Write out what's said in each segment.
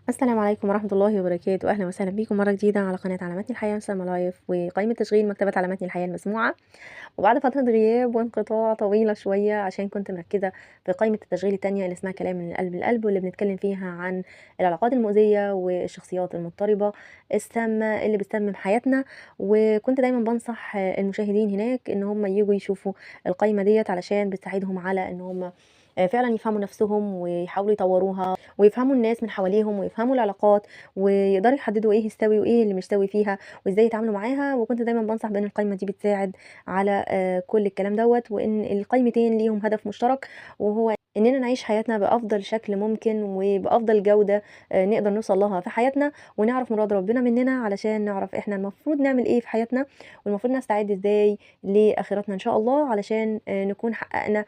السلام عليكم ورحمة الله وبركاته، أهلا وسهلا بيكم مرة جديدة على قناة علامات الحياة مسلمة لايف وقائمة تشغيل مكتبة علامات الحياة المسموعة. وبعد فترة غياب وانقطاع طويلة شوية عشان كنت مركزة في قائمة التشغيل التانية اللي اسمها كلام من القلب للقلب، واللي بنتكلم فيها عن العلاقات المؤذية والشخصيات المضطربة السامة اللي بتسمم حياتنا. وكنت دايما بنصح المشاهدين هناك ان هم يجوا يشوفوا القائمة ديت علشان بتساعدهم على ان هم فعلا يفهموا نفسهم ويحاولوا يطوروها ويفهموا الناس من حواليهم ويفهموا العلاقات ويقدروا يحددوا ايه يستوي وايه اللي مش سوي فيها وازاي يتعاملوا معاها. وكنت دايما بنصح بان القائمه دي بتساعد على كل الكلام دوت، وان القائمتين ليهم هدف مشترك، وهو اننا نعيش حياتنا بافضل شكل ممكن وبافضل جوده نقدر نوصل لها في حياتنا، ونعرف مراد ربنا مننا علشان نعرف احنا المفروض نعمل ايه في حياتنا، والمفروض نستعد ازاي لاخرتنا ان شاء الله علشان نكون حققنا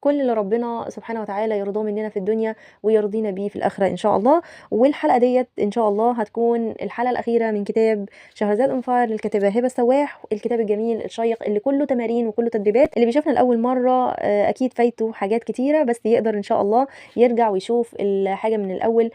كل اللي ربنا سبحانه وتعالى يرضاه مننا في الدنيا ويرضينا بيه في الآخرة إن شاء الله. والحلقة ديت إن شاء الله هتكون الحلقة الأخيرة من كتاب شهرزاد أون فاير للكاتبة هبة السواح، الكتاب الجميل الشيق اللي كله تمارين وكله تدريبات. اللي بيشوفنا لأول مرة أكيد فايته حاجات كتيرة، بس يقدر إن شاء الله يرجع ويشوف الحاجة من الأول.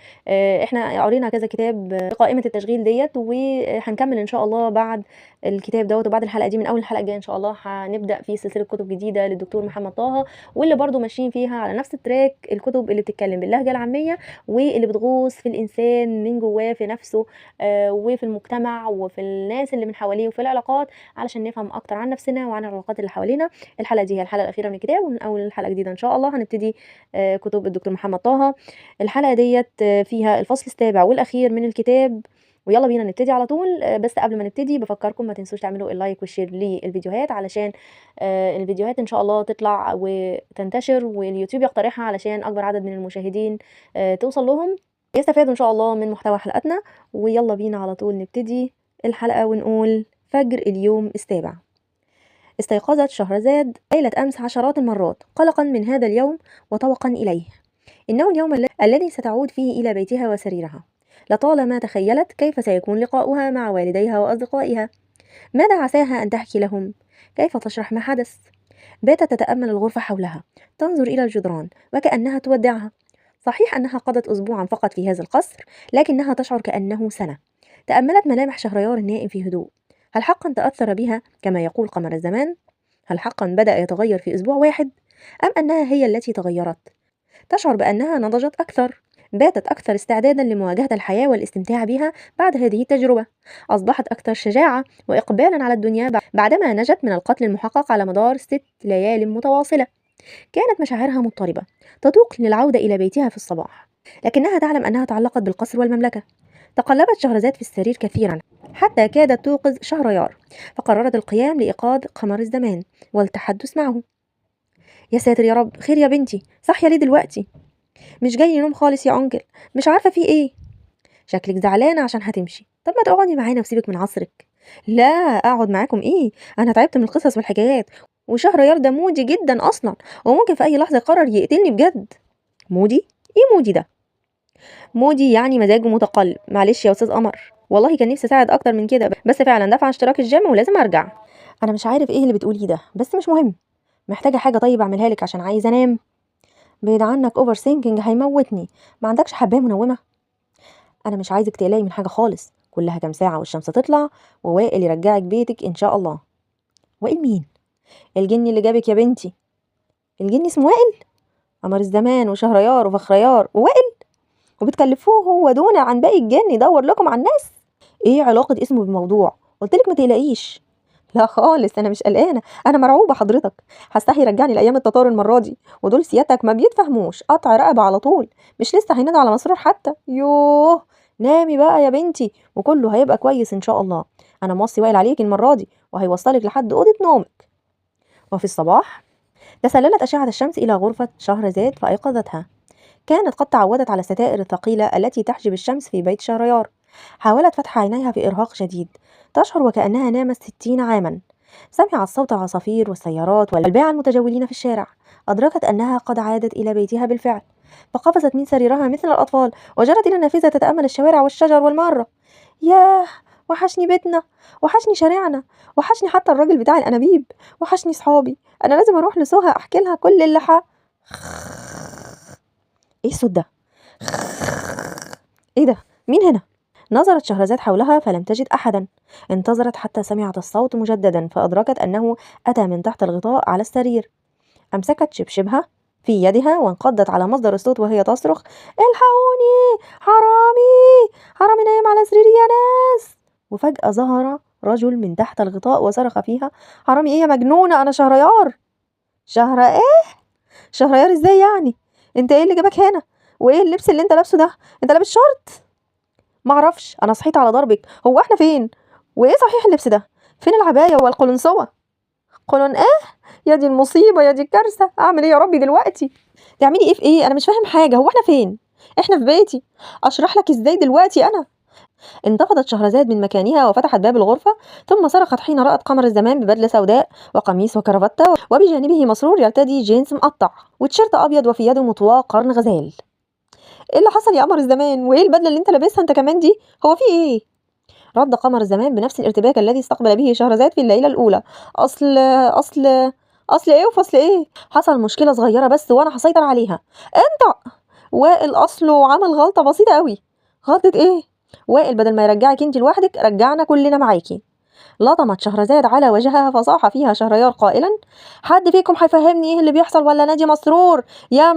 إحنا قرينا كذا كتاب قائمة التشغيل ديت، وهنكمل إن شاء الله بعد الكتاب دوت وبعد الحلقة دي. من أول الحلقة الجاية إن شاء الله هنبدأ في سلسلة كتب جديدة للدكتور محمد طه، واللي برضو ماشيين فيها على نفس التراك، الكتب اللي بتتكلم باللهجة العامية واللي بتغوص في الإنسان من جواه في نفسه وفي المجتمع وفي الناس اللي من حواليه وفي العلاقات، علشان نفهم أكتر عن نفسنا وعن العلاقات اللي حوالينا. الحلقة دي هي الحلقة الأخيرة من الكتاب، ومن أول حلقة جديدة إن شاء الله هنبتدي كتب الدكتور محمد طه. الحلقة ديت فيها الفصل السابع والأخير من الكتاب، ويلا بينا نبتدي على طول. بس قبل ما نبتدي بفكركم ما تنسوش تعملوا اللايك والشير للفيديوهات علشان الفيديوهات ان شاء الله تطلع وتنتشر واليوتيوب يقترحها علشان اكبر عدد من المشاهدين توصل لهم يستفادوا ان شاء الله من محتوى حلقتنا. ويلا بينا على طول نبتدي الحلقة ونقول: فجر اليوم السابع. استيقظت شهرزاد ليلة أمس عشرات المرات قلقا من هذا اليوم وطوقا إليه. إنه اليوم الذي ستعود فيه إلى بيتها وسريرها. لطالما تخيلت كيف سيكون لقاؤها مع والديها وأصدقائها. ماذا عساها أن تحكي لهم؟ كيف تشرح ما حدث؟ باتت تتأمل الغرفة حولها، تنظر إلى الجدران وكأنها تودعها. صحيح أنها قضت أسبوعا فقط في هذا القصر، لكنها تشعر كأنه سنة. تأملت ملامح شهريار النائم في هدوء. هل حقا تأثر بها كما يقول قمر الزمان؟ هل حقا بدأ يتغير في أسبوع واحد؟ أم أنها هي التي تغيرت؟ تشعر بأنها نضجت أكثر، باتت أكثر استعدادا لمواجهة الحياة والاستمتاع بها بعد هذه التجربة. أصبحت أكثر شجاعة وإقبالا على الدنيا بعدما نجت من القتل المحقق على مدار 6 ليال متواصلة. كانت مشاعرها مضطربة، تتوق للعودة إلى بيتها في الصباح، لكنها تعلم أنها تعلقت بالقصر والمملكة. تقلبت شهرزاد في السرير كثيرا حتى كادت توقظ شهريار، فقررت القيام لإيقاظ قمر الزمان والتحدث معه. يا ساتر يا رب، خير يا بنتي؟ صحية ليه دلوقتي؟ مش جاي لي نوم خالص يا أنكل، مش عارفة في إيه. شكلك زعلانة عشان هتمشي، طب ما تقعدي معانا وسيبك من عصرك. لا، أقعد معاكم إيه؟ أنا تعبت من القصص والحكايات، وشهريار ده مودي جدا أصلا، وممكن في أي لحظة يقرر يقتلني بجد. مودي؟ إيه مودي ده؟ مودي يعني مزاجه متقلب. معلش يا أستاذ قمر، والله كان نفسي أساعد أكتر من كده، بس فعلا دفع اشتراك الجيم ولازم أرجع. أنا مش عارف إيه اللي بتقوليه ده، بس مش مهم. محتاجة حاجة طيب أعملها لك عشان عايزة أنام. بعيد عنك، اوفر ثينكينج هيموتني. ما عندكش حبايه منومه؟ انا مش عايزك تقلقي من حاجه خالص، كلها كام ساعه والشمس تطلع ووائل يرجعك بيتك ان شاء الله. وائل مين؟ الجني اللي جابك يا بنتي. الجني اسمه وائل؟ قمر الزمان وشهريار وفخريار ووائل، وبتكلفوه هو دون عن باقي الجن يدور لكم على الناس؟ ايه علاقه اسمه بالموضوع؟ قلتلك ما تقلقيش. لا خالص، انا مش قلقانه، انا مرعوبه حضرتك. هستحي يرجعني لايام التتار المره دي، ودول سيادتك ما بيتفهموش، قطع رقبه على طول. مش لسه هينادوا على مسرور حتى؟ يوه. نامي بقى يا بنتي وكله هيبقى كويس ان شاء الله. انا موصي واقل عليكي المره دي وهيوصلك لحد اوضه نومك. وفي الصباح تسللت اشعه الشمس الى غرفه شهرزاد فايقظتها. كانت قد تعودت على الستائر الثقيلة التي تحجب الشمس في بيت شهريار. حاولت فتح عينيها في إرهاق شديد، تشعر وكأنها نامت 60 عاما. سمعت صوت العصافير والسيارات والباعة المتجولين في الشارع. أدركت أنها قد عادت إلى بيتها بالفعل، فقفزت من سريرها مثل الأطفال وجرت إلى النافذة تتأمل الشوارع والشجر والمارة. ياه، وحشني بيتنا، وحشني شارعنا، وحشني حتى الراجل بتاع الأنابيب، وحشني صحابي. أنا لازم أروح لسهى أحكي لها كل إيه الصوت ده؟ إيه ده؟ مين هنا؟ نظرت شهرزاد حولها فلم تجد أحدا. انتظرت حتى سمعت الصوت مجددا فأدركت أنه أتى من تحت الغطاء على السرير. أمسكت شبشبها في يدها وانقضت على مصدر الصوت وهي تصرخ: الحقوني، حرامي، حرامي نايم على سريري يا ناس. وفجأة ظهر رجل من تحت الغطاء وصرخ فيها: حرامي ايه يا مجنونة، أنا شهريار. شهر ايه؟ شهريار ازاي يعني؟ انت ايه اللي جابك هنا؟ وايه اللبس اللي انت لابسه ده؟ انت لابس شورت؟ معرفش، انا صحيت على ضربك. هو احنا فين؟ وايه صحيح اللبس ده؟ فين العباية والقلنسوة؟ قولون ايه؟ يا دي المصيبة، يا دي الكارثة، اعمل ايه يا ربي دلوقتي؟ تعملي ايه في ايه؟ انا مش فاهم حاجة، هو احنا فين؟ احنا في بيتي، اشرح لك ازاي دلوقتي انا؟ انتفضت شهرزاد من مكانها وفتحت باب الغرفة، ثم صرخت حين رأت قمر الزمان ببدلة سوداء وقميص وكرافتة، وبجانبه مسرور يرتدي جينز مقطع وتيشيرت ابيض وفي يده مطواة قرن غزال. ايه اللي حصل يا قمر الزمان؟ وايه البدلة اللي انت لابسها انت كمان دي؟ هو في ايه؟ رد قمر الزمان بنفس الارتباك الذي استقبل به شهرزاد في الليلة الأولى: أصل أصل إيه وفصل إيه؟ حصل مشكلة صغيرة بس وأنا هسيطر عليها. انطق. وائل أصله عمل غلطة بسيطة قوي. غلطة إيه؟ وائل بدل ما يرجعك انت لوحدك رجعنا كلنا معاكي. لطمت شهرزاد على وجهها فصاح فيها شهريار قائلا: حد فيكم هيفهمني ايه اللي بيحصل ولا نادي مسرور؟ يا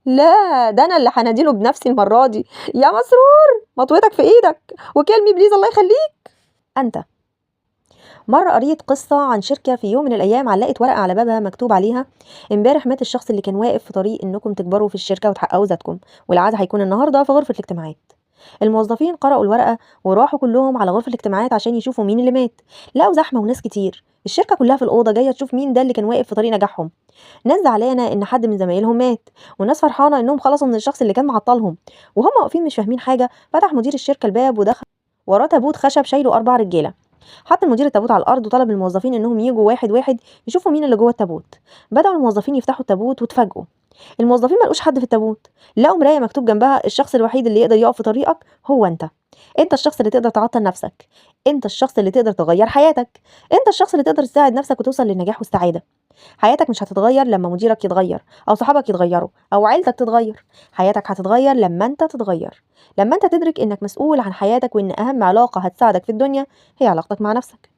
لا، ده انا اللي هناديله بنفسي المرة دي. يا مسرور، مطوتك في ايدك، وكلمي بليز الله يخليك. أنت. مرة قريت قصة عن شركة في يوم من الأيام علقت ورقة على بابها مكتوب عليها: امبارح مات الشخص اللي كان واقف في طريق إنكم تكبروا في الشركة وتحققوا ذاتكم، والعزاء هيكون النهاردة في غرفة الاجتماعات. الموظفين قرأوا الورقة وراحوا كلهم على غرفة الاجتماعات عشان يشوفوا مين اللي مات. لقوا زحمة وناس كتير، الشركة كلها في الأوضة جاية تشوف مين ده اللي كان واقف في طريق نجاحهم. ناس زعلانة إن حد من زمايلهم مات، وناس فرحانة إنهم خلصوا من الشخص اللي كان معطلهم. وهم واقفين مش فاهمين حاجة، فتح مدير الشركة الباب ودخل وراه تابوت خشب شايله 4 رجالة. حط المدير التابوت على الارض وطلب الموظفين انهم يجوا واحد واحد يشوفوا مين اللي جوه التابوت. بدأوا الموظفين يفتحوا التابوت واتفاجئوا. الموظفين ما لقوش حد في التابوت، لقوا مرايه مكتوب جنبها: الشخص الوحيد اللي يقدر يقف في طريقك هو انت. انت الشخص اللي تقدر تعطل نفسك، انت الشخص اللي تقدر تغير حياتك، انت الشخص اللي تقدر تساعد نفسك وتوصل للنجاح والسعاده. حياتك مش هتتغير لما مديرك يتغير او صحابك يتغيروا او عيلتك تتغير. حياتك هتتغير لما انت تتغير، لما انت تدرك انك مسؤول عن حياتك وان اهم علاقه هتساعدك في الدنيا هي علاقتك مع نفسك.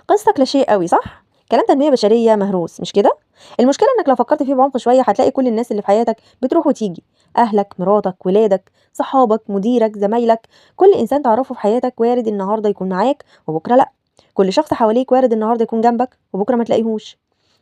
قصة كليشيه قوي صح؟ كلام تنمية بشرية مهروس مش كده؟ المشكلة انك لو فكرت فيه بعمق شوية هتلاقي كل الناس اللي في حياتك بتروح وتيجي: اهلك، مراتك، ولادك، صحابك، مديرك، زمايلك. كل انسان تعرفه في حياتك وارد النهارده يكون معاك وبكره لا. كل شخص حواليك وارد النهارده يكون جنبك وبكره ما تلاقيهوش.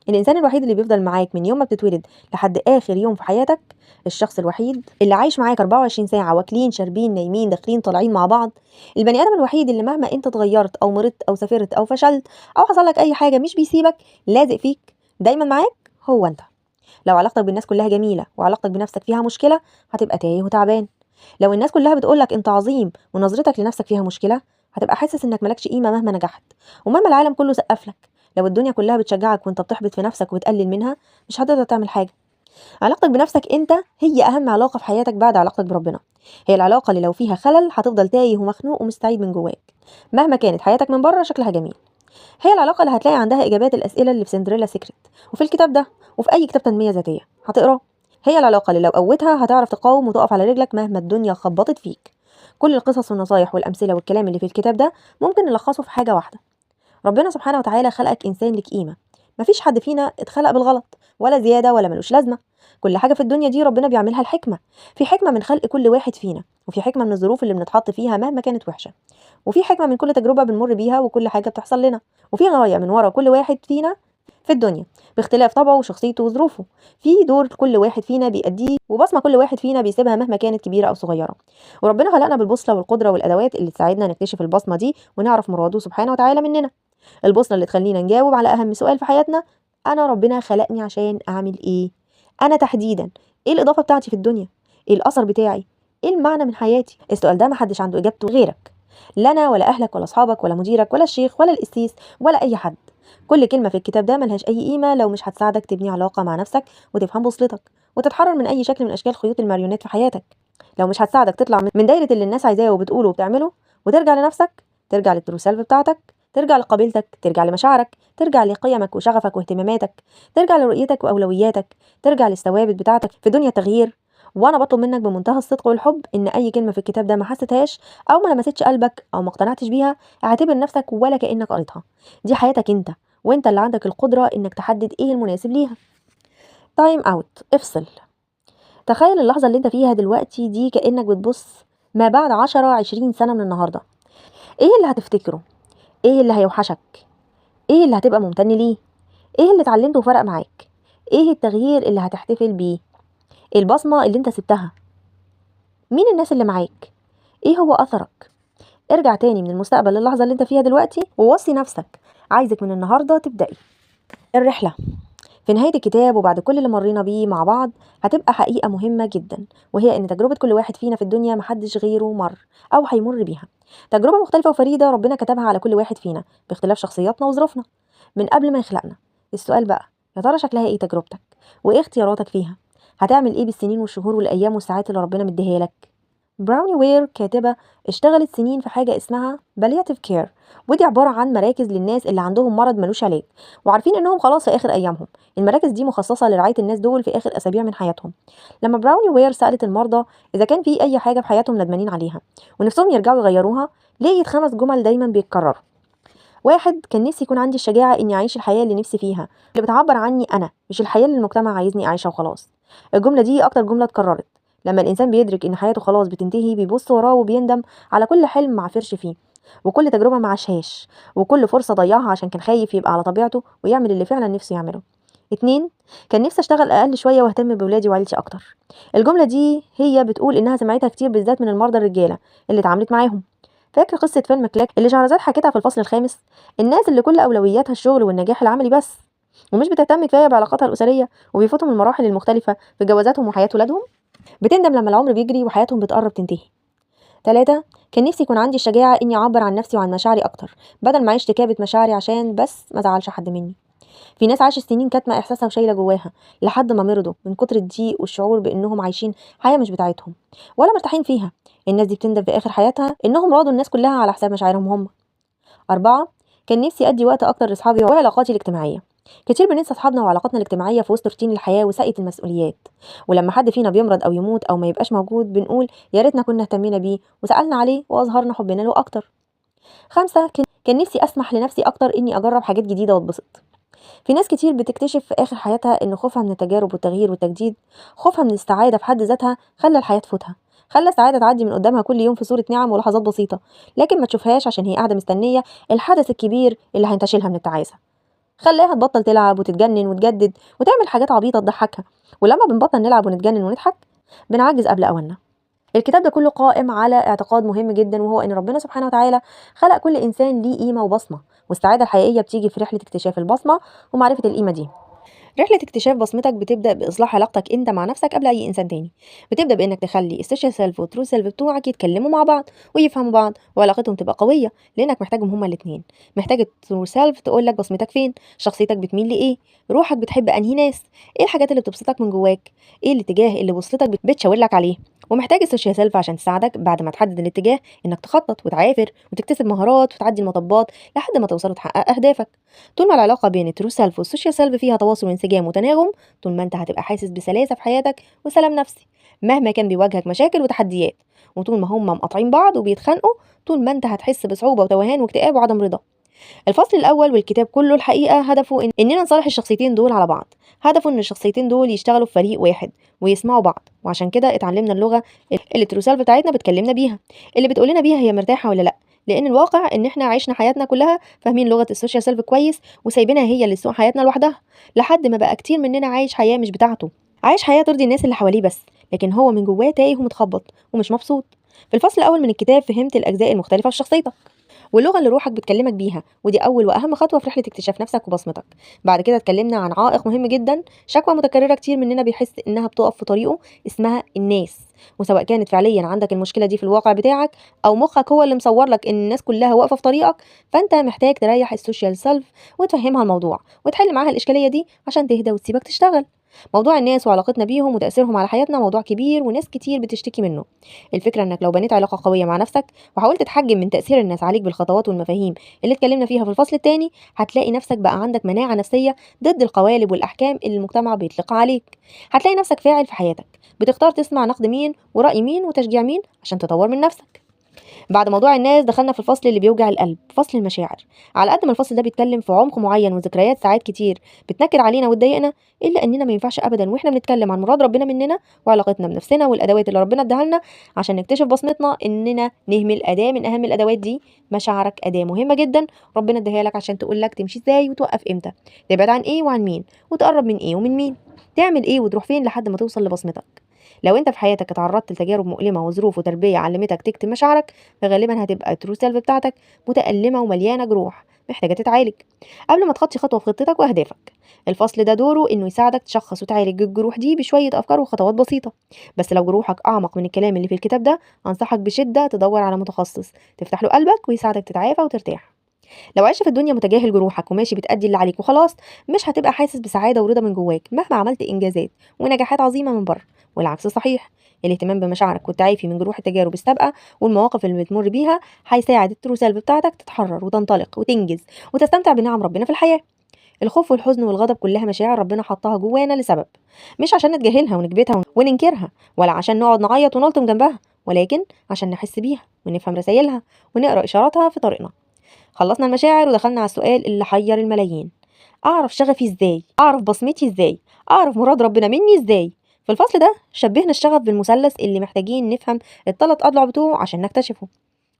الإنسان الوحيد اللي بيفضل معاك من يوم ما بتتولد لحد آخر يوم في حياتك، الشخص الوحيد اللي عايش معاك 24 ساعة، واكلين شاربين نايمين داخلين طالعين مع بعض. البني آدم الوحيد اللي مهما أنت اتغيرت أو مرضت أو سافرت أو فشلت أو حصل لك أي حاجة مش بيسيبك، لازق فيك دايما معاك، هو أنت. لو علاقتك بالناس كلها جميلة وعلاقتك بنفسك فيها مشكلة هتبقى تايه وتعبان. لو الناس كلها بتقولك أنت عظيم ونظرتك لنفسك فيها مشكلة هتبقى حاسس إنك ملكش قيمة مهما نجحت ومهما العالم كله سقفلك. لو الدنيا كلها بتشجعك وانت بتحبط في نفسك وتقلل منها مش هتقدر تعمل حاجة. علاقتك بنفسك انت هي اهم علاقة في حياتك بعد علاقتك بربنا. هي العلاقة اللي لو فيها خلل هتفضل تايه ومخنوق ومستعيد من جواك مهما كانت حياتك من بره شكلها جميل. هي العلاقة اللي هتلاقي عندها اجابات الاسئلة اللي في سندريلا سيكريت وفي الكتاب ده وفي اي كتاب تنمية ذاتية هتقراه. هي العلاقة اللي لو قوتها هتعرف تقاوم وتقف على رجلك مهما الدنيا خبطت فيك. كل القصص والنصايح والامثلة والكلام اللي في الكتاب ده ممكن نلخصه في حاجة واحدة: ربنا سبحانه وتعالى خلقك إنسان لك قيمة. مفيش حد فينا اتخلق بالغلط ولا زيادة ولا ملوش لازمة. كل حاجة في الدنيا دي ربنا بيعملها الحكمة. في حكمة من خلق كل واحد فينا، وفي حكمة من الظروف اللي بنتحط فيها مهما كانت وحشة، وفي حكمة من كل تجربة بنمر بيها وكل حاجة بتحصل لنا، وفي غاية من ورا كل واحد فينا في الدنيا باختلاف طبعه وشخصيته وظروفه. في دور كل واحد فينا بيأديه وبصمة كل واحد فينا بيسيبها مهما كانت كبيرة أو صغيرة. وربنا خلقنا بالبوصلة والقدرة والأدوات اللي تساعدنا نكتشف البصمة دي ونعرف مراده سبحانه وتعالى مننا. البوصلة اللي تخلينا نجاوب على أهم سؤال في حياتنا: أنا ربنا خلقني عشان أعمل إيه؟ أنا تحديدا إيه الإضافة بتاعتي في الدنيا؟ إيه الأثر بتاعي؟ إيه المعنى من حياتي؟ السؤال ده محدش عنده إجابته غيرك، لا أنا ولا أهلك ولا أصحابك ولا مديرك ولا الشيخ ولا القسيس ولا أي حد. كل كلمة في الكتاب ده ملهاش أي قيمة لو مش هتساعدك تبني علاقة مع نفسك وتفهم بوصلتك وتتحرر من أي شكل من أشكال خيوط الماريونيت في حياتك. لو مش هتساعدك تطلع من دايرة اللي الناس عايزاه وبتقوله وبتعمله وترجع لنفسك، ترجع للترو سيلف بتاعتك، ترجع لقبيلتك، ترجع لمشاعرك، ترجع لقيمك وشغفك واهتماماتك، ترجع لرؤيتك وأولوياتك، ترجع للثوابت بتاعتك في دنيا التغيير. وانا بطلب منك بمنتهى الصدق والحب ان اي كلمه في الكتاب ده ما حسيتهاش او ما لمستش قلبك او ما اقتنعتش بيها، اعتبر نفسك ولا كانك قريتها. دي حياتك انت، وانت اللي عندك القدره انك تحدد ايه المناسب ليها. تايم اوت، افصل. تخيل اللحظه اللي انت فيها دلوقتي دي كانك بتبص ما بعد 10 20 سنه من النهارده. ايه اللي هتفتكره؟ ايه اللي هيوحشك؟ ايه اللي هتبقى ممتن ليه؟ ايه اللي اتعلمته وفرق معاك؟ ايه التغيير اللي هتحتفل بيه؟ البصمه اللي انت سبتها؟ مين الناس اللي معاك؟ ايه هو اثرك؟ ارجع تاني من المستقبل للحظة اللي انت فيها دلوقتي ووصي نفسك، عايزك من النهاردة تبدأي الرحلة. في نهاية الكتاب وبعد كل اللي مرينا بيه مع بعض هتبقى حقيقة مهمة جدا، وهي ان تجربة كل واحد فينا في الدنيا محدش غيره مر او هيمر بيها. تجربة مختلفة وفريدة ربنا كتبها على كل واحد فينا باختلاف شخصياتنا وظروفنا من قبل ما يخلقنا. السؤال بقى، يا ترى شكلها ايه تجربتك؟ وايه اختياراتك فيها؟ هتعمل ايه بالسنين والشهور والايام والساعات اللي ربنا مديها لك؟ براوني وير كاتبة اشتغلت سنين في حاجة اسمها بالياتيف كير، ودي عبارة عن مراكز للناس اللي عندهم مرض ملوش علاج وعارفين انهم خلاص في اخر ايامهم. المراكز دي مخصصة لرعاية الناس دول في اخر اسابيع من حياتهم. لما براوني وير سألت المرضى اذا كان في اي حاجة في حياتهم ندمانين عليها ونفسهم يرجعوا يغيروها، لقيت 5 جمل دايما بيتكرروا. واحد، كان نفسي يكون عندي الشجاعة اني اعيش الحياة اللي نفسي فيها، اللي بتعبر عني انا، مش الحياة اللي المجتمع عايزني اعيشها وخلاص. الجملة دي اكتر جملة اتكررت. لما الانسان بيدرك ان حياته خلاص بتنتهي بيبص وراه وبيندم على كل حلم ما عافرش فيه، وكل تجربة ما عاشهاش، وكل فرصة ضيعها عشان كان خايف يبقى على طبيعته ويعمل اللي فعلا نفسه يعمله. اتنين، كان نفسي اشتغل اقل شوية واهتم بولادي وعيلتي اكتر. الجملة دي هي بتقول انها سمعتها كتير بالذات من المرضى الرجالة اللي اتعاملت معاهم. فاكر قصة فيلم كلاك اللي شهرزاد حكيتها في الفصل الخامس؟ الناس اللي كل أولوياتها الشغل والنجاح العملي بس، ومش بتهتم كفاية بعلاقاتها الأسرية، وبيفوتهم المراحل المختلفة في جوازاتهم وحياة ولادهم، بتندم لما العمر بيجري وحياتهم بتقرب تنتهي. 3، كان نفسي يكون عندي الشجاعة إني أعبر عن نفسي وعن مشاعري أكتر، بدل ما أعيش تكابة مشاعري عشان بس ما زعلش حد مني. في ناس عاشت سنين كاتمة إحساسها وشايلة جواها لحد ما مرضوا من كتر الضيق والشعور بإنهم عايشين حياة مش بتاعتهم ولا مرتاحين فيها. الناس دي بتندم في آخر حياتها إنهم راضوا الناس كلها على حساب مشاعرهم هم. 4، كان نفسي أدي وقت أكتر لأصحابي وعلاقاتي الاجتماعية. كتير بننسى أصحابنا وعلاقاتنا الاجتماعية في وسط روتين الحياة وسقة المسؤوليات، ولما حد فينا بيمرض أو يموت أو ما يبقاش موجود بنقول يا ريتنا كنا اهتمينا بيه وسألنا عليه وأظهرنا حبنا له أكتر. 5، كان نفسي أسمح لنفسي أكتر إني أجرب حاجات جديدة واتبسط. في ناس كتير بتكتشف في آخر حياتها إن خوفها من التجارب والتغيير والتجديد، خوفها من السعادة في حد ذاتها، خلى الحياة تفوتها. خلى السعادة تعدي من قدامها كل يوم في صورة نعم ولحظات بسيطة، لكن ما تشوفهاش عشان هي قاعدة مستنية الحدث الكبير اللي هينتشلها من التعاسة. خلاها تبطل تلعب وتتجنن وتجدد وتعمل حاجات عبيطة تضحكها. ولما بنبطل نلعب ونتجنن ونضحك بنعجز قبل أواننا. الكتاب ده كله قائم على اعتقاد مهم جدا، وهو ان ربنا سبحانه وتعالى خلق كل انسان ليه قيمه وبصمه، والسعاده الحقيقيه بتيجي في رحله اكتشاف البصمه ومعرفه القيمه دي. رحلة اكتشاف بصمتك بتبدأ بإصلاح علاقتك أنت مع نفسك قبل أي إنسان تاني. بتبدأ بإنك تخلي السوشيال سيلف والترو سيلف بتوعك يتكلموا مع بعض ويفهموا بعض وعلاقتهم تبقى قوية، لأنك محتاجهم هما الاتنين. محتاج الترو سيلف تقولك بصمتك فين، شخصيتك بتميل لإيه، روحك بتحب أنهي ناس، إيه الحاجات اللي بتبسطك من جواك، إيه الاتجاه اللي بوصلتك بتشاورلك عليه. ومحتاج السوشيال سيلف عشان تساعدك بعد ما تحدد الاتجاه إنك تخطط وتعافر وتكتسب مهارات وتعدي المطبات لحد ما توصل وتحقق أهدافك. طول ما العلاقة بين الترو سيلف والسوشيال سيلف فيها تواصل وانسجام وتناغم، طول ما انت هتبقى حاسس بسلاسة في حياتك وسلام نفسي مهما كان بيواجهك مشاكل وتحديات. وطول ما هم مقاطعين بعض وبيتخانقوا، طول ما انت هتحس بصعوبة وتوهان واكتئاب وعدم رضا. الفصل الأول والكتاب كله الحقيقة هدفه إننا نصالح الشخصيتين دول على بعض. هدفه إن الشخصيتين دول يشتغلوا في فريق واحد ويسمعوا بعض، وعشان كده اتعلمنا اللغة اللي التروسالف بتاعتنا بتكلمنا بيها، اللي بتقولنا بيها هي مرتاحة ولا لأ. لأن الواقع إن إحنا عشنا حياتنا كلها فاهمين لغة السوشيال سيلف كويس وسايبينها هي اللي تسوق حياتنا لوحدها، لحد ما بقى كتير مننا عايش حياة مش بتاعته، عايش حياة ترضي الناس اللي حواليه بس، لكن هو من جواه تايه ومتخبط ومش مبسوط. في الفصل الأول من الكتاب فهمت الأجزاء المختلفة في شخصيتك واللغة اللي روحك بتكلمك بيها، ودي أول وأهم خطوة في رحلة اكتشاف نفسك وبصمتك. بعد كده اتكلمنا عن عائق مهم جدا، شكوى متكررة كتير مننا بيحس إنها بتقف في طريقه، اسمها الناس. وسواء كانت فعليا عندك المشكلة دي في الواقع بتاعك أو مخك هو اللي مصور لك إن الناس كلها واقفة في طريقك، فأنت محتاج تريح السوشيال سيلف وتفهمها الموضوع وتحل معاها الإشكالية دي عشان تهدى وتسيبك تشتغل. موضوع الناس وعلاقتنا بيهم وتأثيرهم على حياتنا موضوع كبير وناس كتير بتشتكي منه. الفكرة انك لو بنيت علاقة قوية مع نفسك وحاولت تتحجم من تأثير الناس عليك بالخطوات والمفاهيم اللي اتكلمنا فيها في الفصل التاني، هتلاقي نفسك بقى عندك مناعة نفسية ضد القوالب والأحكام اللي المجتمع بيطلقها عليك. هتلاقي نفسك فاعل في حياتك، بتختار تسمع نقد مين ورأي مين وتشجيع مين عشان تطور من نفسك. بعد موضوع الناس دخلنا في الفصل اللي بيوجع القلب، فصل المشاعر. على قد ما الفصل ده بيتكلم في عمق معين وذكريات ساعات كتير بتنكد علينا وتضايقنا، الا اننا ما ينفعش ابدا واحنا بنتكلم عن مراد ربنا مننا وعلاقتنا بنفسنا والادوات اللي ربنا اداها لنا عشان نكتشف بصمتنا، اننا نهمل اداه من اهم الادوات دي. مشاعرك اداه مهمه جدا ربنا اداها لك عشان تقول لك تمشي ازاي وتوقف امتى، تبعد عن ايه وعن مين، وتقرب من ايه ومن مين، تعمل ايه وتروح فين لحد ما توصل لبصمتك. لو انت في حياتك اتعرضت لتجارب مؤلمه وظروف وتربيه علمتك تكتم مشاعرك، فغالبا هتبقى الترو سيلف بتاعتك متألمة ومليانة جروح محتاجة تتعالج قبل ما تخطي خطوة في خطتك وأهدافك. الفصل ده دوره إنه يساعدك تشخص وتعالج الجروح دي بشوية أفكار وخطوات بسيطة. بس لو جروحك أعمق من الكلام اللي في الكتاب ده، أنصحك بشدة تدور على متخصص تفتح له قلبك ويساعدك تتعافى وترتاح. لو عشت في الدنيا متجاهل جروحك وماشي بتأدي اللي عليك وخلاص، مش هتبقى حاسس بسعادة ورضا من جواك مهما عملت إنجازات ونجاحات عظيمة من بره. والعكس صحيح، الاهتمام بمشاعرك والتعافي من جروح التجارب السابقة والمواقف اللي بتمر بيها هيساعد الترو سيلف بتاعتك تتحرر وتنطلق وتنجز وتستمتع بنعم ربنا في الحياة. الخوف والحزن والغضب كلها مشاعر ربنا حطها جوانا لسبب، مش عشان نتجاهلها ونكبتها وننكرها، ولا عشان نقعد نعيط ونلطم جنبها، ولكن عشان نحس بيها ونفهم رسايلها ونقرأ إشاراتها في طريقنا. خلصنا المشاعر ودخلنا على السؤال اللي حير الملايين: اعرف شغفي ازاي، اعرف بصمتي ازاي، اعرف مراد ربنا مني ازاي. في الفصل ده شبهنا الشغف بالمثلث اللي محتاجين نفهم الثلاث اضلاع بتوعه عشان نكتشفه.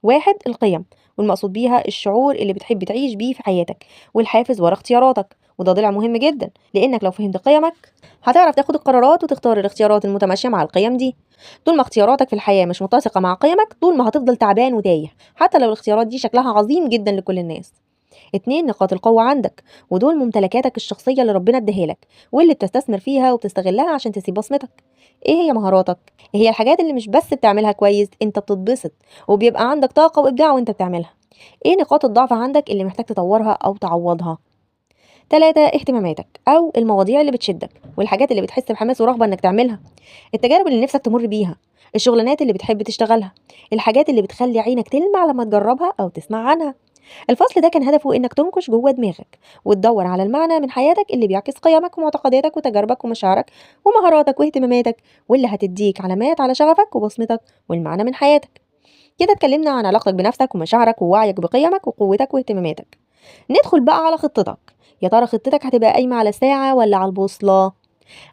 واحد، القيم، والمقصود بيها الشعور اللي بتحب تعيش بيه في حياتك والحافز ورا اختياراتك. وده ضلع مهم جدا، لانك لو فهمت قيمك هتعرف تاخد القرارات وتختار الاختيارات المتماشية مع القيم دي. طول ما اختياراتك في الحياة مش متسقة مع قيمك، طول ما هتفضل تعبان وتايه حتى لو الاختيارات دي شكلها عظيم جدا لكل الناس. اتنين، نقاط القوة عندك، ودول ممتلكاتك الشخصية اللي ربنا اداها لك واللي بتستثمر فيها وبتستغلها عشان تسيب بصمتك. ايه هي مهاراتك؟ ايه هي الحاجات اللي مش بس بتعملها كويس، انت بتتبسط وبيبقى عندك طاقة وابداع وانت بتعملها. ايه نقاط الضعف عندك اللي محتاج تطورها او تعوضها؟ تلاتة، اهتماماتك او المواضيع اللي بتشدك والحاجات اللي بتحس بحماس ورغبة انك تعملها، التجارب اللي نفسك تمر بيها، الشغلانات اللي بتحب تشتغلها، الحاجات اللي بتخلي عينك تلمع لما تجربها او تسمع عنها. الفصل ده كان هدفه انك تنكش جوه دماغك وتدور على المعنى من حياتك اللي بيعكس قيمك ومعتقداتك وتجاربك ومشاعرك ومهاراتك واهتماماتك، واللي هتديك علامات على شغفك وبصمتك والمعنى من حياتك. كده اتكلمنا عن علاقتك بنفسك ومشاعرك ووعيك بقيمك وقوتك واهتماماتك. ندخل بقى على خطتك. يا ترى خطتك هتبقى قايمة على الساعة ولا على البوصلة؟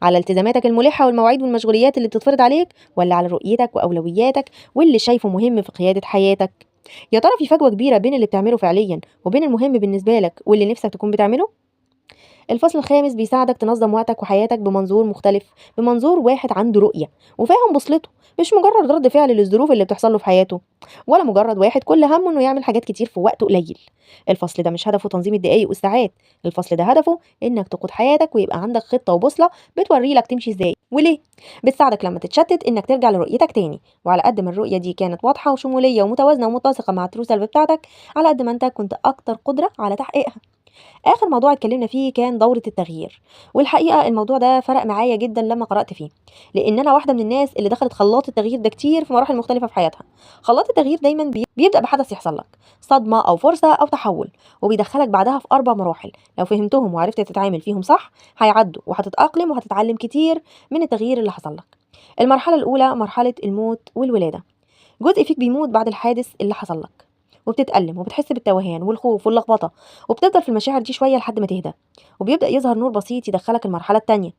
على التزاماتك الملحة والمواعيد والمشغوليات اللي بتتفرض عليك، ولا على رؤيتك وأولوياتك واللي شايفه مهم في قيادة حياتك؟ يا ترى في فجوة كبيرة بين اللي بتعمله فعليا وبين المهم بالنسبة لك واللي نفسك تكون بتعمله؟ الفصل الخامس بيساعدك تنظم وقتك وحياتك بمنظور مختلف، بمنظور واحد عنده رؤية وفاهم بصلته، مش مجرد رد فعل للظروف اللي بتحصل له في حياته، ولا مجرد واحد كل همه انه يعمل حاجات كتير في وقت قليل. الفصل ده مش هدفه تنظيم الدقايق والساعات، الفصل ده هدفه انك تقود حياتك ويبقى عندك خطة وبوصلة بتوري لك تمشي ازاي وليه. بتساعدك لما تتشتت انك ترجع لرؤيتك تاني، وعلى قد ما الرؤية دي كانت واضحة وشمولية ومتوازنة ومتسقة مع الترو سيلف بتاعتك، على قد ما انت كنت اكتر قدرة على تحقيقها. آخر موضوع اتكلمنا فيه كان دورة التغيير، والحقيقة الموضوع ده فرق معايا جدا لما قرأت فيه، لأن أنا واحدة من الناس اللي دخلت خلاط التغيير ده كتير في مراحل مختلفة في حياتها. خلاط التغيير دايما بيبدأ بحدث يحصل لك، صدمة أو فرصة أو تحول، وبيدخلك بعدها في 4 مراحل. لو فهمتهم وعرفت تتعامل فيهم صح هيعدوا وهتتأقلم وهتتعلم كتير من التغيير اللي حصل لك. المرحلة الأولى مرحلة الموت والولادة. جزء فيك بيموت بعد الحادث اللي حصل لك، وبتتألم وبتحس بالتوهان والخوف واللخبطة، وبتفضل في المشاعر دي شوية لحد ما تهدى، وبيبدأ يظهر نور بسيط يدخلك المرحلة التانية.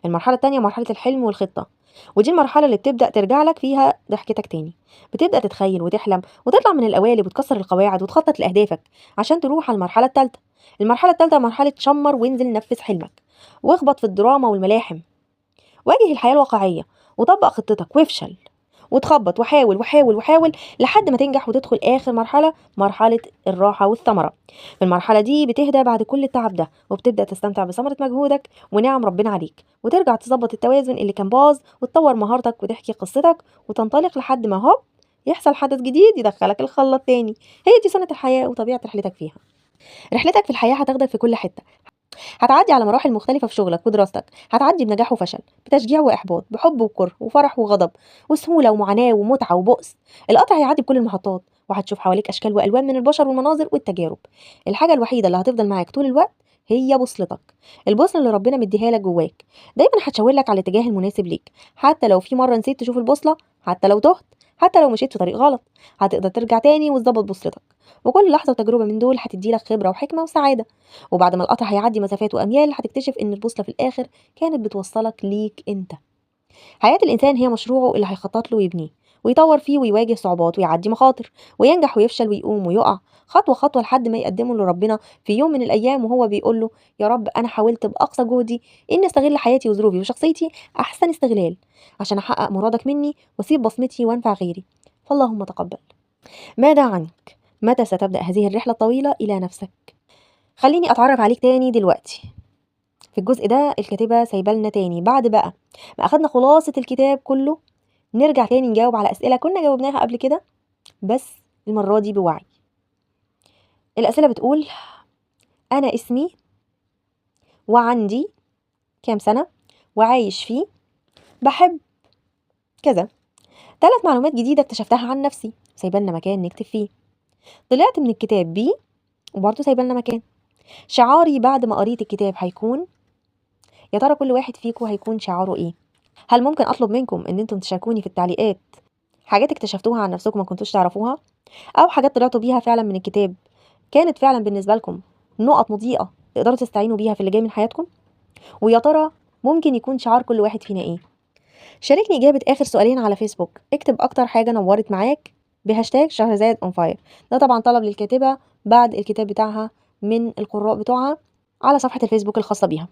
المرحلة التانية مرحلة الحلم والخطة، ودي المرحلة اللي بتبدأ ترجع لك فيها ضحكتك تاني، بتبدأ تتخيل وتحلم وتطلع من القوالب وتكسر القواعد وتخطط لأهدافك عشان تروح على المرحلة التالتة. المرحلة التالتة مرحلة شمر وانزل نفذ حلمك، واخبط في الدراما والملاحم، واجه الحياة الواقعية وطبق خطتك وافشل وتخبط وحاول وحاول وحاول لحد ما تنجح وتدخل آخر مرحلة، مرحلة الراحة والثمرة. في المرحلة دي بتهدى بعد كل التعب ده وبتبدأ تستمتع بثمرة مجهودك ونعم ربنا عليك، وترجع تظبط التوازن اللي كان باظ وتطور مهارتك وتحكي قصتك وتنطلق لحد ما هوب يحصل حدث جديد يدخلك الخلاط تاني. هي دي سنة الحياة وطبيعة رحلتك فيها. رحلتك في الحياة هتاخدك في كل حتة، هتعدي على مراحل مختلفة في شغلك ودراستك، هتعدي بنجاح وفشل، بتشجيع وإحباط، بحب وكره، وفرح وغضب، وسهولة ومعاناة ومتعة وبؤس. القطر هيعدي بكل المحطات، وهتشوف حواليك أشكال وألوان من البشر والمناظر والتجارب. الحاجة الوحيدة اللي هتفضل معاك طول الوقت هي بوصلتك، البوصلة اللي ربنا مديها لك جواك. دايما هتشاور لك على الاتجاه المناسب ليك، حتى لو في مرة نسيت تشوف البوصلة، حتى لو تهت، حتى لو مشيت في طريق غلط، هتقدر ترجع تاني وتظبط بوصلتك. وكل لحظة وتجربة من دول هتدي لك خبرة وحكمة وسعادة. وبعد ما القطر هيعدي مسافات وأميال، هتكتشف إن البوصلة في الآخر كانت بتوصلك ليك أنت. حياة الإنسان هي مشروعه اللي هيخطط له ويبنيه، ويطور فيه ويواجه صعوبات ويعدي مخاطر، وينجح ويفشل ويقوم ويقع خطوة خطوة لحد ما يقدمه لربنا في يوم من الأيام وهو بيقول له: يا رب أنا حاولت بأقصى جهدي إني أستغل حياتي وظروفي وشخصيتي أحسن استغلال عشان أحقق مرادك مني وأسيب بصمتي وأنفع غيري، فاللهم تقبل. ماذا عنك؟ متى ستبدأ هذه الرحلة الطويلة إلى نفسك؟ خليني أتعرف عليك تاني دلوقتي. في الجزء ده الكاتبة سايبالنا تاني بعد بقى ما أخدنا خلاصة الكتاب كله، نرجع تاني نجاوب على أسئلة كنا جاوبناها قبل كده، بس المرة دي بوعي. الأسئلة بتقول: أنا اسمي، وعندي كام سنة، وعايش فيه، بحب كذا. 3 معلومات جديدة اكتشفتها عن نفسي، سايبالنا مكان نكتب فيه. طلعت من الكتاب بيه، وبرضه سايبالنا مكان. شعاري بعد ما قريت الكتاب هيكون، يا ترى كل واحد فيكم هيكون شعاره ايه؟ هل ممكن اطلب منكم ان انتم تشاركوني في التعليقات حاجات اكتشفتوها عن نفسكم ما كنتوش تعرفوها، او حاجات طلعتوا بيها فعلا من الكتاب كانت فعلا بالنسبه لكم نقط مضيئه تقدروا تستعينوا بيها في اللي جاي من حياتكم؟ ويا ترى ممكن يكون شعار كل واحد فينا ايه؟ شاركني اجابه اخر سؤالين على فيسبوك. اكتب اكتر حاجه نورت معاك بهاشتاج شهرزاد اون فاير. ده طبعا طلب للكاتبه بعد الكتاب بتاعها من القراء بتوعها على صفحه الفيسبوك الخاصه بيها.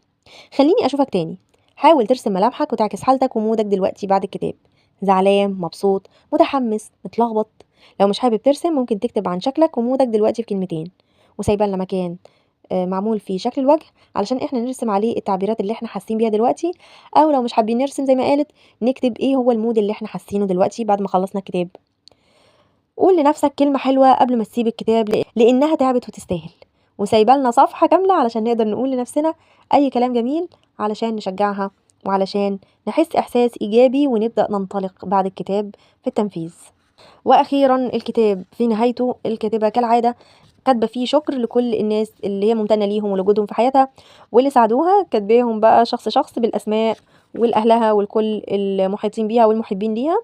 خليني اشوفك تاني. حاول ترسم ملامحك وتعكس حالتك ومودك دلوقتي بعد الكتاب: زعلان، مبسوط، متحمس، متلخبط. لو مش حابب ترسم ممكن تكتب عن شكلك ومودك دلوقتي في كلمتين، وسايبه لنا مكان معمول فيه شكل الوجه علشان احنا نرسم عليه التعبيرات اللي احنا حاسين بيها دلوقتي. او لو مش حابين نرسم زي ما قالت، نكتب ايه هو المود اللي احنا حاسينه دلوقتي بعد ما خلصنا الكتاب. قول لنفسك كلمة حلوة قبل ما تسيب الكتاب لأنها تعبت وتستاهل. وسايبه لنا صفحة كاملة علشان نقدر نقول لنفسنا أي كلام جميل علشان نشجعها، وعلشان نحس إحساس إيجابي ونبدأ ننطلق بعد الكتاب في التنفيذ. وأخيرا الكتاب في نهايته الكاتبة كالعادة كاتبة فيه شكر لكل الناس اللي هي ممتنة ليهم ولوجودهم في حياتها واللي ساعدوها، كاتباهم بقى شخص شخص بالأسماء والأهلها والكل المحيطين بيها والمحبين ليها.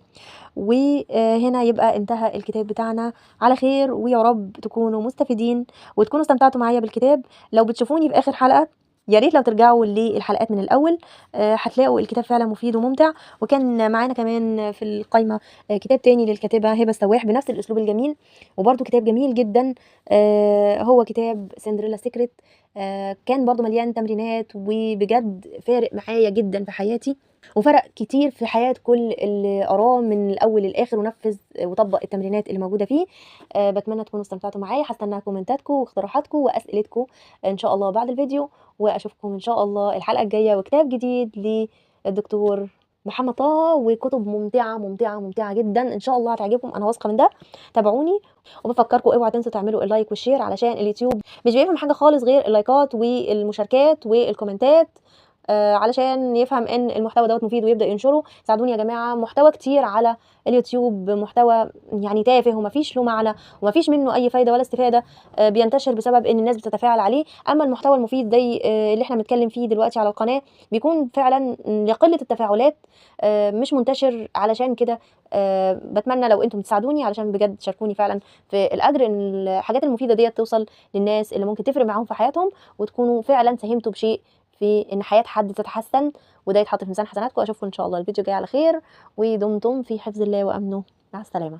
وهنا يبقى انتهى الكتاب بتاعنا على خير، ويا رب تكونوا مستفيدين وتكونوا استمتعتوا معايا بالكتاب. لو بتشوفوني في آخر حلقة يا ريت لو ترجعوا للحلقات من الأول، هتلاقوا الكتاب فعلا مفيد وممتع. وكان معانا كمان في القائمة كتاب تاني للكاتبة هبة السواح بنفس الأسلوب الجميل، وبرده كتاب جميل جدا، هو كتاب سندريلا سيكريت. كان برضو مليان تمرينات وبجد فارق معايا جدا في حياتي، وفرق كتير في حياة كل اللي قراه من الأول للآخر ونفذ وطبق التمرينات اللي موجودة فيه. بتمنى تكونوا استمتعتوا معايا. هستنى كومنتاتكم واقتراحاتكم وأسئلتكم إن شاء الله بعد الفيديو، وأشوفكم إن شاء الله الحلقة الجاية وكتاب جديد للدكتور محمد طه، وكتب ممتعة ممتعة ممتعة جدا إن شاء الله هتعجبكم، أنا واثقة من ده. تابعوني، وبفكركم اوعوا تنسوا تعملوا اللايك والشير علشان اليوتيوب مش بيفهم حاجة خالص غير اللايكات والمشاركات والكومنتات، علشان يفهم ان المحتوى دوت مفيد ويبدا ينشره. ساعدوني يا جماعه، محتوى كتير على اليوتيوب محتوى يعني تافه ومفيش له معنى ومفيش منه اي فايده ولا استفاده، بينتشر بسبب ان الناس بتتفاعل عليه. اما المحتوى المفيد زي اللي احنا بنتكلم فيه دلوقتي على القناه بيكون فعلا لقله التفاعلات مش منتشر. علشان كده بتمنى لو انتم تساعدوني علشان بجد تشاركوني فعلا في الاجر ان الحاجات المفيده ديت توصل للناس اللي ممكن تفرق معاهم في حياتهم، وتكونوا فعلا ساهمتوا بشيء في ان حياه حد تتحسن، وده يتحط في ميزان حسناتكم. اشوفكم ان شاء الله الفيديو جاي على خير، ودمتم في حفظ الله وامنه. مع السلامه.